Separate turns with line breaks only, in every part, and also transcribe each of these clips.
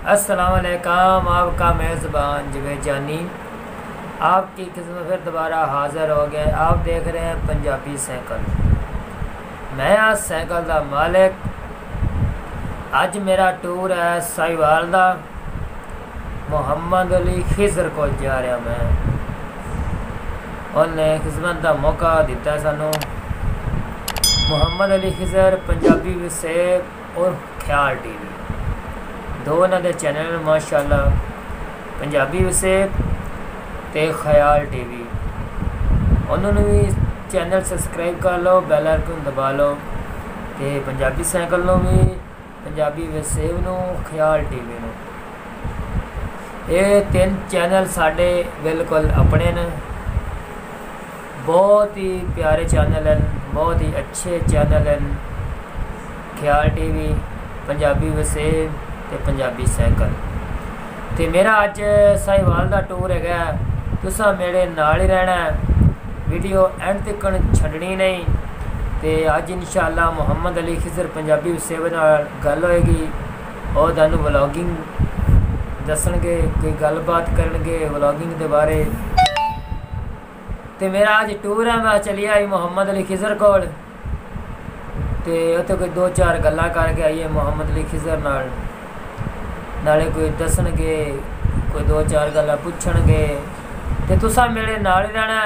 अस्सलाम वालेकुम। आपका मेज़बान जुबैर जानी आपकी किस्मत फिर दोबारा हाज़िर हो गए। आप देख रहे हैं पंजाबी साइकिल। मैं आज साइकिल का मालिक। अज मेरा टूर है साहिवाल का। मुहम्मद अली खिजर को जा रहा मैं। उन्हें किस्मत का मौका दिता सानू। मुहम्मद अली खिजर पंजाबी वसेब और ख्याल टीवी दो उन्होंने चैनल माशाअल्लाह। पंजाबी वसेब ते ख्याल टीवी उन्होंने भी चैनल सबसक्राइब कर लो, बैल आइकन दबा लो। तो पंजाबी साइकिल नो भी, पंजाबी वसेब नो, ख्याल टीवी नो, ये तीन चैनल साढ़े बिल्कुल अपने ने। बहुत ही प्यारे चैनल हैं, बहुत ही अच्छे चैनल हैं। ख्याल टीवी, पंजाबी वसेब ते पंजाबी साइकिल। तो मेरा अज साहिवाल का टूर है। तुसा मेरे नाल ही रहना है, वीडियो एंड तक छड्डनी नहीं। तो अज इंशाअल्लाह मुहम्मद अली खिजर पंजाबी वसेब नाल गल होएगी। और तुहानू व्लॉगिंग दसणगे, कोई गलबात करनगे व्लॉगिंग के बारे। तो मेरा अज टूर है, मैं चली आई मुहम्मद अली खिजर कोल। तो उत्थे कोई दो चार गल्लां करके आईए मुहम्मद अली खिजर नाल। नाले कोई दसणगे, कोई दो चार गल्लां पुछणगे। तो तुसा मेरे नाल ही रहना।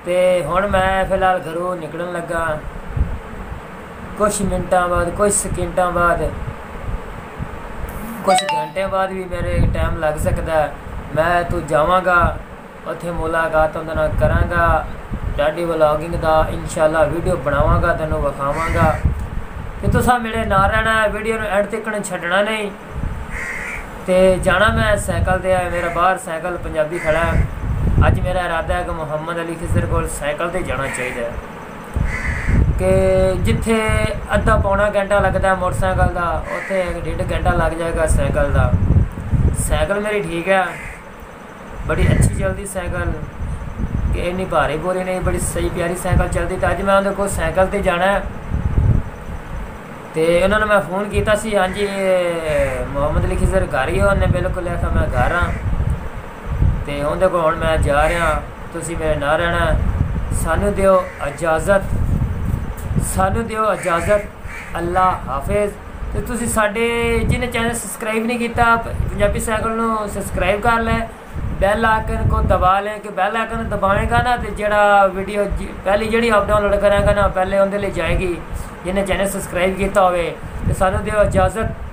तो हुण मैं फिलहाल घरों निकलन लगा। कुछ मिनटां बाद, कुछ सकिंटां बाद, कुछ घंटे बाद भी मेरे टाइम लग सकता है। मैं तो जावांगा उत्थे, मुलाकात उन्हां नाल करांगा। तुहाडी व्लॉगिंग दा इंशाअल्लाह वीडियो बनावांगा, तुहानूं विखावांगा। तो तुसा मेरे नाल रहना है, वीडियो नूं एंड तक छड्डना नहीं। तो जाना मैं साइकिल ते है। मेरा बाहर साइकिल पंजाबी खड़ा है। अज मेरा इरादा है कि मुहम्मद अली खिजर को साइकिल ते जाना चाहिए। कि जिथे अद्धा पौना घंटा लगता है मोटरसाइकिल का, उत्थे 1.5 घंटा लग जाएगा साइकिल का। साइकिल मेरी ठीक है, बड़ी अच्छी चलती साइकिल, कि इन्नी भारी बोरी नहीं, बड़ी सही प्यारी साइकिल चलती। तो अज मैं उन्हें को साइकिल ते जाना है। तो उन्होंने मैं फ़ोन किया सी, हाँ जी मुहम्मद अली खिजर घर ही हो। उन्हें बिल्कुल आखा मैं घर हाँ। तो उन्हें को हुण मैं जा रहा, तुसी मेरे नाल रहना। सानू दिओ इजाज़त, सानू दिओ इजाज़त। अल्लाह हाफिज़। तो तुसी साडे जिन्हें चैनल सबसक्राइब नहीं किया, पंजाबी साइकिल नूं सबसक्राइब कर लें, बैल आइकन को दबा लें। कि बैल आइकन दबाएगा ना तो जड़ा वीडियो पहली जी आप डाउनलोड करेंगे ना, पहले उनके लिए जाएगी। जिन्हें चैनल सबसक्राइब किया हो। तो सानू दिओ इजाज़त।